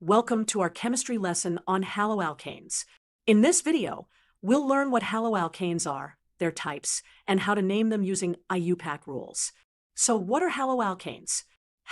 Welcome to our chemistry lesson on haloalkanes. In this video, we'll learn what haloalkanes are, their types, and how to name them using IUPAC rules. So what are haloalkanes?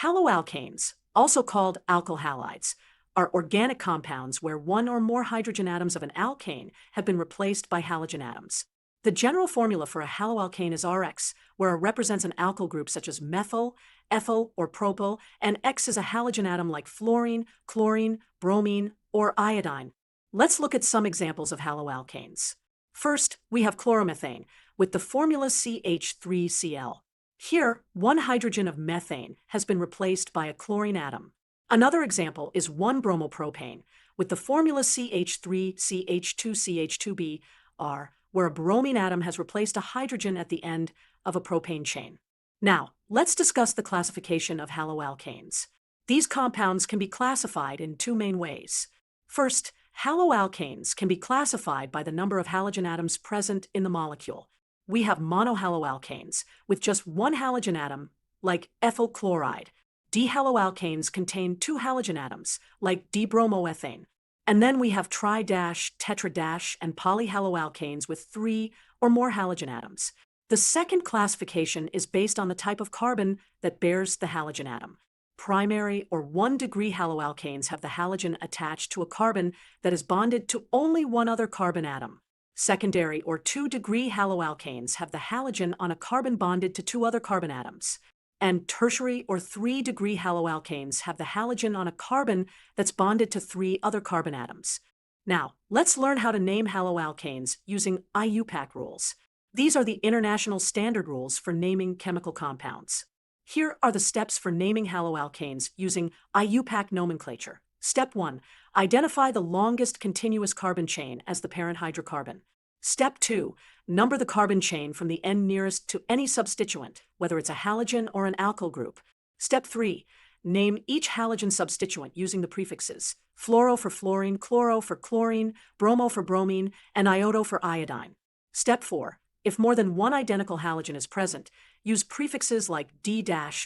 Haloalkanes, also called alkyl halides, are organic compounds where one or more hydrogen atoms of an alkane have been replaced by halogen atoms. The general formula for a haloalkane is Rx, where R represents an alkyl group such as methyl, ethyl, or propyl, and X is a halogen atom like fluorine, chlorine, bromine, or iodine. Let's look at some examples of haloalkanes. First, we have chloromethane, with the formula CH3Cl. Here, one hydrogen of methane has been replaced by a chlorine atom. Another example is 1-bromopropane, with the formula CH3CH2CH2Br, where a bromine atom has replaced a hydrogen at the end of a propane chain. Now, let's discuss the classification of haloalkanes. These compounds can be classified in two main ways. First, haloalkanes can be classified by the number of halogen atoms present in the molecule. We have monohaloalkanes, with just one halogen atom, like ethyl chloride. Dihaloalkanes contain two halogen atoms, like dibromoethane. And then we have tri-, tetra-, and polyhaloalkanes with three or more halogen atoms. The second classification is based on the type of carbon that bears the halogen atom. Primary or 1-degree haloalkanes have the halogen attached to a carbon that is bonded to only one other carbon atom. Secondary or 2-degree haloalkanes have the halogen on a carbon bonded to two other carbon atoms. And tertiary or 3-degree haloalkanes have the halogen on a carbon that's bonded to three other carbon atoms. Now, let's learn how to name haloalkanes using IUPAC rules. These are the international standard rules for naming chemical compounds. Here are the steps for naming haloalkanes using IUPAC nomenclature. Step 1. Identify the longest continuous carbon chain as the parent hydrocarbon. Step 2. Number the carbon chain from the end nearest to any substituent, whether it's a halogen or an alkyl group. Step 3. Name each halogen substituent using the prefixes fluoro for fluorine, chloro for chlorine, bromo for bromine, and iodo for iodine. Step 4. If more than one identical halogen is present, use prefixes like D-, tri-,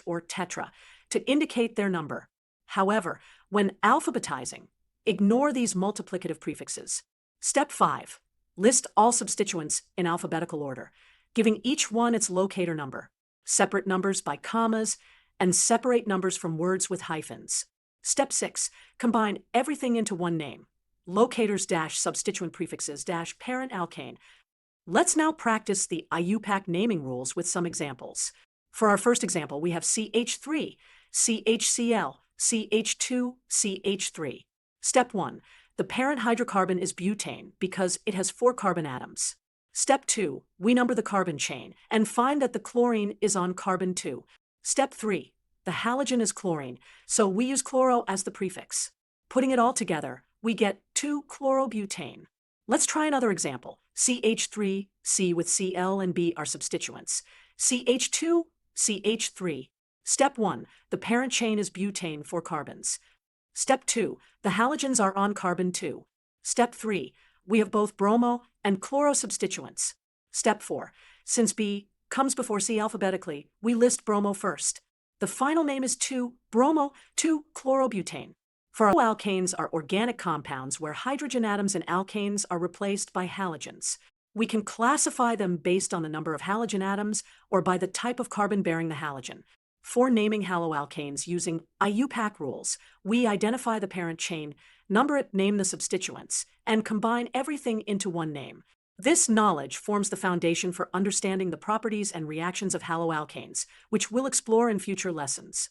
or tetra to indicate their number. However, when alphabetizing, ignore these multiplicative prefixes. Step 5. List all substituents in alphabetical order, giving each one its locator number. Separate numbers by commas, and separate numbers from words with hyphens. Step 6. Combine everything into one name. Locators - substituent prefixes - parent alkane. Let's now practice the IUPAC naming rules with some examples. For our first example, we have CH3, CHCl, CH2, CH3. Step 1. The parent hydrocarbon is butane because it has 4 carbon atoms. Step 2. We number the carbon chain and find that the chlorine is on carbon 2. Step 3. The halogen is chlorine, so we use chloro as the prefix. Putting it all together, we get 2-chlorobutane. Let's try another example. CH3, C with Cl and B are substituents. CH2, CH3. Step 1. The parent chain is butane, 4 carbons. Step 2. The halogens are on carbon 2. Step 3. We have both bromo and chloro substituents. Step 4. Since B comes before C alphabetically, we list bromo first. The final name is 2-bromo, 2-chlorobutane. For alkanes are organic compounds where hydrogen atoms in alkanes are replaced by halogens. We can classify them based on the number of halogen atoms or by the type of carbon bearing the halogen. For naming haloalkanes using IUPAC rules, we identify the parent chain, number it, name the substituents, and combine everything into one name. This knowledge forms the foundation for understanding the properties and reactions of haloalkanes, which we'll explore in future lessons.